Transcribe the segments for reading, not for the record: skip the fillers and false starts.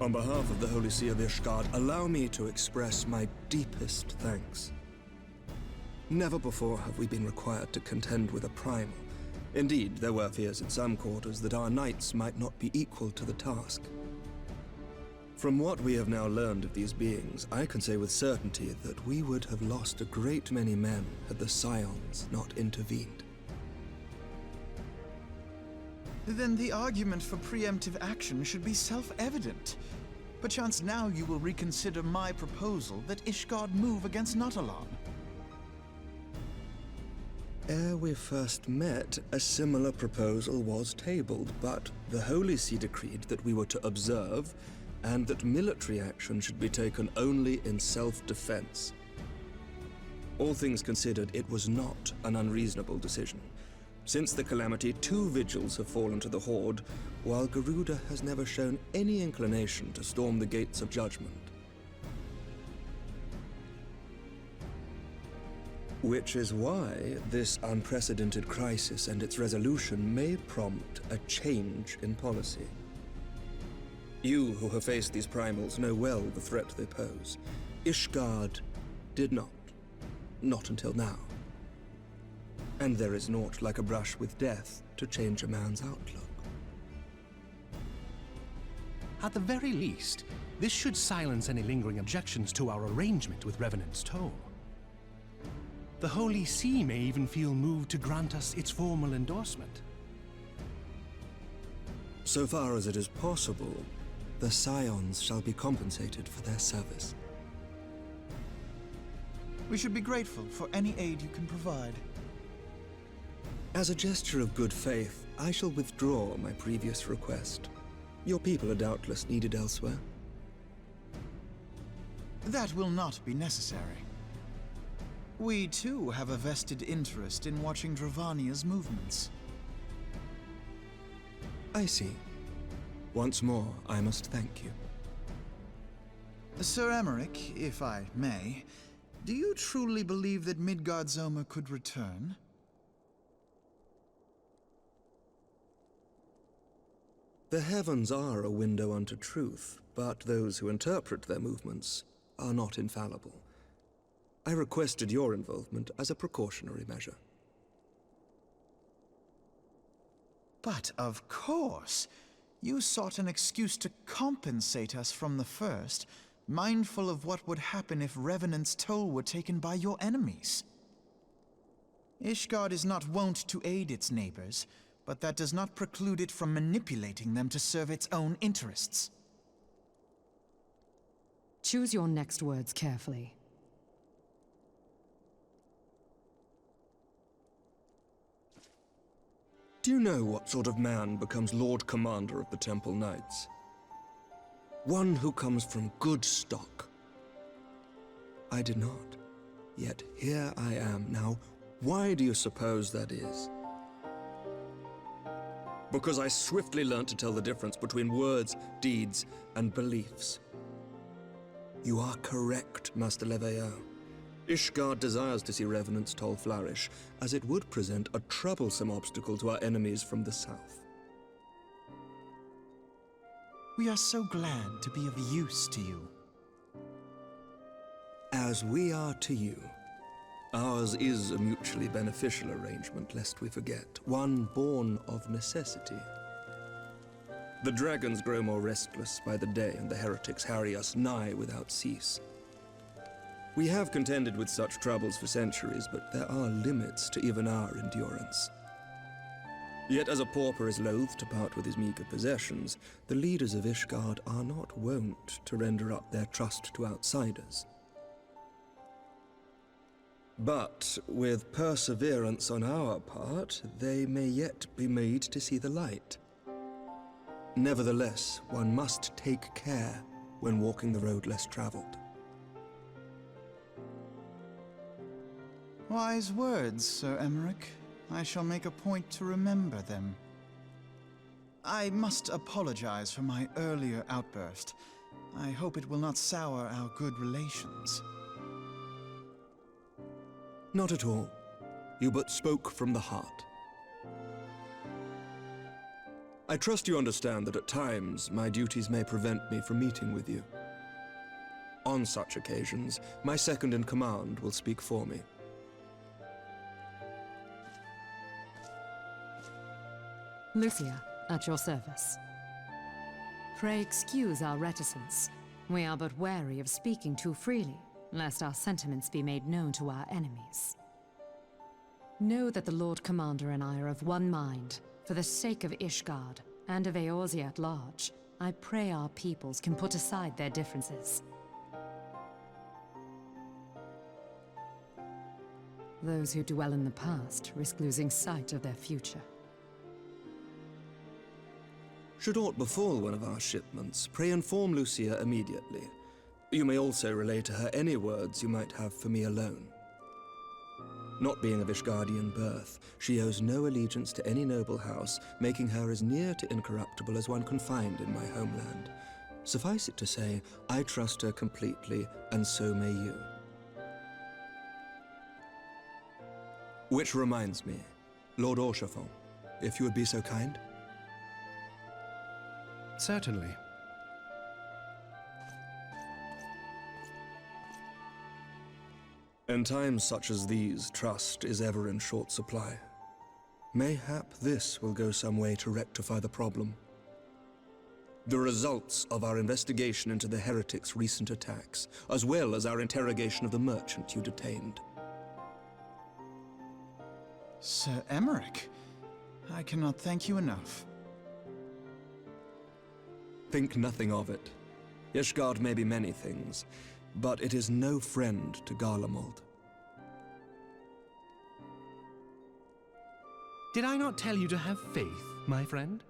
On behalf of the Holy See of Ishgard, allow me to express my deepest thanks. Never before have we been required to contend with a primal. Indeed, there were fears in some quarters that our knights might not be equal to the task. From what we have now learned of these beings, I can say with certainty that we would have lost a great many men had the Scions not intervened. Then the argument for preemptive action should be self-evident. Perchance now you will reconsider my proposal that Ishgard move against Natalan. Ere we first met, a similar proposal was tabled, but the Holy See decreed that we were to observe, and that military action should be taken only in self-defense. All things considered, it was not an unreasonable decision. Since the calamity, 2 vigils have fallen to the Horde, while Garuda has never shown any inclination to storm the gates of judgment. Which is why this unprecedented crisis and its resolution may prompt a change in policy. You who have faced these primals know well the threat they pose. Ishgard did not. Not until now. And there is naught like a brush with death to change a man's outlook. At the very least, this should silence any lingering objections to our arrangement with Revenant's Toll. The Holy See may even feel moved to grant us its formal endorsement. So far as it is possible, the Scions shall be compensated for their service. We should be grateful for any aid you can provide. As a gesture of good faith, I shall withdraw my previous request. Your people are doubtless needed elsewhere. That will not be necessary. We, too, have a vested interest in watching Dravania's movements. I see. Once more, I must thank you. Sir Emmerich, if I may, do you truly believe that Midgardsormr could return? The heavens are a window unto truth, but those who interpret their movements are not infallible. I requested your involvement as a precautionary measure. But of course, you sought an excuse to compensate us from the first, mindful of what would happen if Revenant's Toll were taken by your enemies. Ishgard is not wont to aid its neighbors, but that does not preclude it from manipulating them to serve its own interests. Choose your next words carefully. Do you know what sort of man becomes Lord Commander of the Temple Knights? One who comes from good stock. I did not. Yet here I am now. Why do you suppose that is? Because I swiftly learned to tell the difference between words, deeds, and beliefs. You are correct, Master Leveilleur. Ishgard desires to see Revenant's Toll flourish, as it would present a troublesome obstacle to our enemies from the south. We are so glad to be of use to you. As we are to you. Ours is a mutually beneficial arrangement, lest we forget, one born of necessity. The dragons grow more restless by the day, and the heretics harry us nigh without cease. We have contended with such troubles for centuries, but there are limits to even our endurance. Yet as a pauper is loath to part with his meager possessions, the leaders of Ishgard are not wont to render up their trust to outsiders. But with perseverance on our part, they may yet be made to see the light. Nevertheless, one must take care when walking the road less traveled. Wise words, Sir Emmerich. I shall make a point to remember them. I must apologize for my earlier outburst. I hope it will not sour our good relations. Not at all. You but spoke from the heart. I trust you understand that at times my duties may prevent me from meeting with you. On such occasions, my second-in-command will speak for me. Lucia, at your service. Pray excuse our reticence. We are but wary of speaking too freely, lest our sentiments be made known to our enemies. Know that the Lord Commander and I are of one mind. For the sake of Ishgard, and of Eorzea at large, I pray our peoples can put aside their differences. Those who dwell in the past risk losing sight of their future. Should aught befall one of our shipments, pray inform Lucia immediately. You may also relay to her any words you might have for me alone. Not being of Ishgardian birth, she owes no allegiance to any noble house, making her as near to incorruptible as one can find in my homeland. Suffice it to say, I trust her completely, and so may you. Which reminds me, Lord Orchefort, if you would be so kind. Certainly. In times such as these, trust is ever in short supply. Mayhap this will go some way to rectify the problem. The results of our investigation into the heretics' recent attacks, as well as our interrogation of the merchant you detained. Sir Emmerich, I cannot thank you enough. Think nothing of it. Ishgard may be many things, but it is no friend to Garlemald. Did I not tell you to have faith, my friend?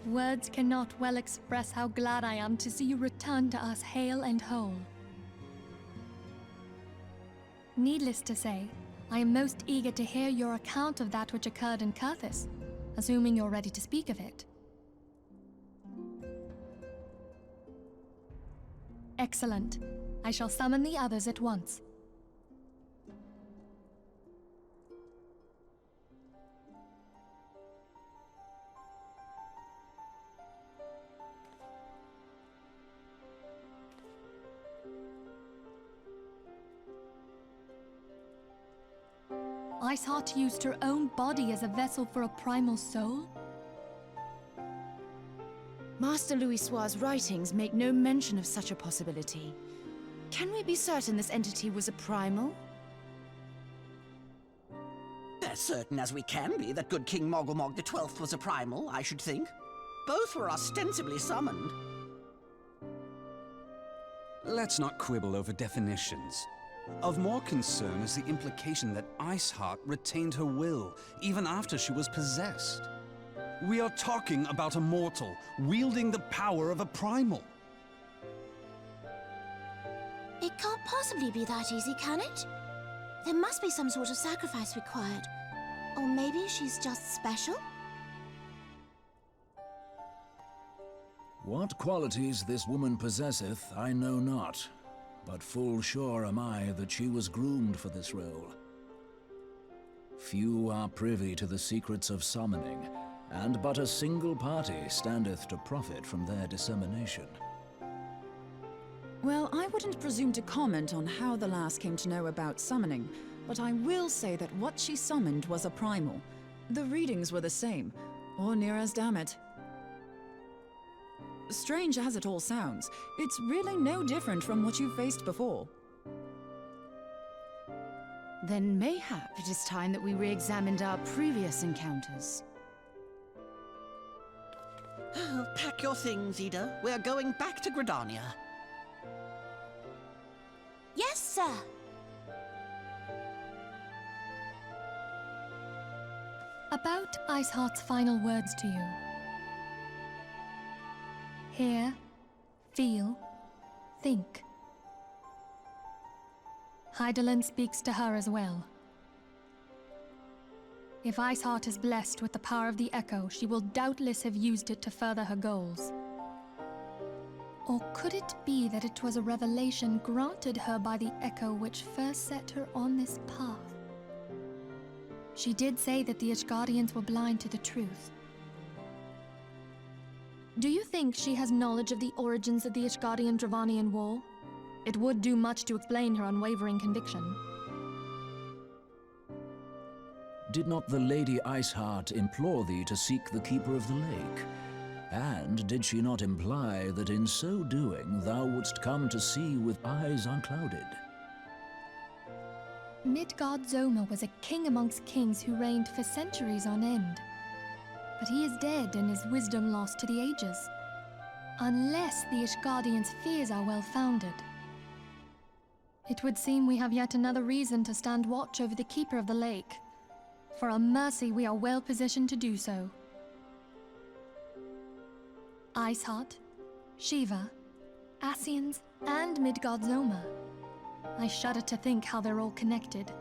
Words cannot well express how glad I am to see you return to us hale and whole. Needless to say, I am most eager to hear your account of that which occurred in Kurthis, assuming you're ready to speak of it. Excellent. I shall summon the others at once. Iceheart used her own body as a vessel for a primal soul? Master Louisoix's writings make no mention of such a possibility. Can we be certain this entity was a primal? As certain as we can be that good King Mogulmog XII was a primal, I should think. Both were ostensibly summoned. Let's not quibble over definitions. Of more concern is the implication that Iceheart retained her will, even after she was possessed. We are talking about a mortal, wielding the power of a primal. It can't possibly be that easy, can it? There must be some sort of sacrifice required. Or maybe she's just special? What qualities this woman possesseth, I know not. But full sure am I that she was groomed for this role. Few are privy to the secrets of summoning, and but a single party standeth to profit from their dissemination. Well, I wouldn't presume to comment on how the lass came to know about summoning, but I will say that what she summoned was a primal. The readings were the same, or near as damn it. Strange as it all sounds, it's really no different from what you've faced before. Then mayhap it is time that we re-examined our previous encounters. Pack your things, Ida. We're going back to Gridania. Yes, sir. About Iceheart's final words to you. Hear, feel, think. Hydaelyn speaks to her as well. If Iceheart is blessed with the power of the Echo, she will doubtless have used it to further her goals. Or could it be that it was a revelation granted her by the Echo which first set her on this path? She did say that the Ishgardians were blind to the truth. Do you think she has knowledge of the origins of the Ishgardian-Dravanian War? It would do much to explain her unwavering conviction. Did not the Lady Iceheart implore thee to seek the Keeper of the Lake? And did she not imply that in so doing thou wouldst come to see with eyes unclouded? Midgard-Zoma was a king amongst kings who reigned for centuries on end. But he is dead and his wisdom lost to the ages. Unless the Ishgardians' fears are well-founded. It would seem we have yet another reason to stand watch over the Keeper of the Lake. For a mercy, we are well positioned to do so. Iceheart, Shiva, Ascians, and Midgard-Zoma. I shudder to think how they're all connected.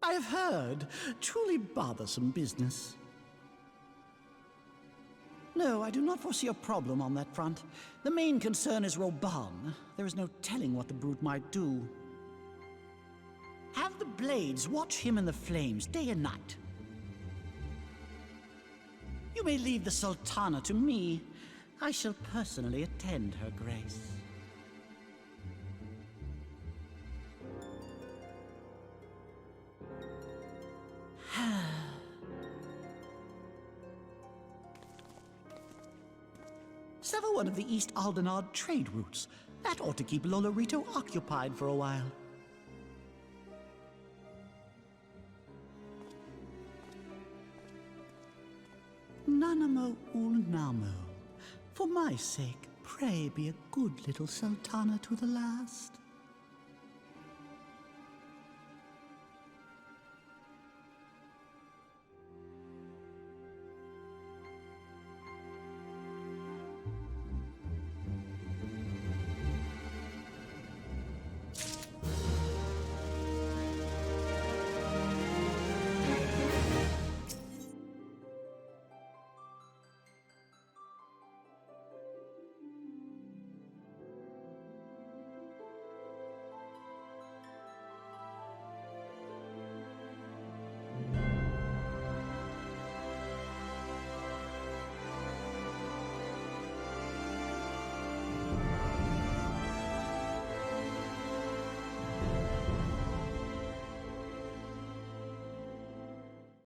I have heard. Truly bothersome business. No, I do not foresee a problem on that front. The main concern is Roban. There is no telling what the brute might do. Have the Blades watch him in the flames day and night. You may leave the Sultana to me. I shall personally attend her grace. Sever one of the East Aldenard trade routes. That ought to keep Lolorito occupied for a while. Nanamo ul namo. For my sake, pray be a good little Sultana to the last.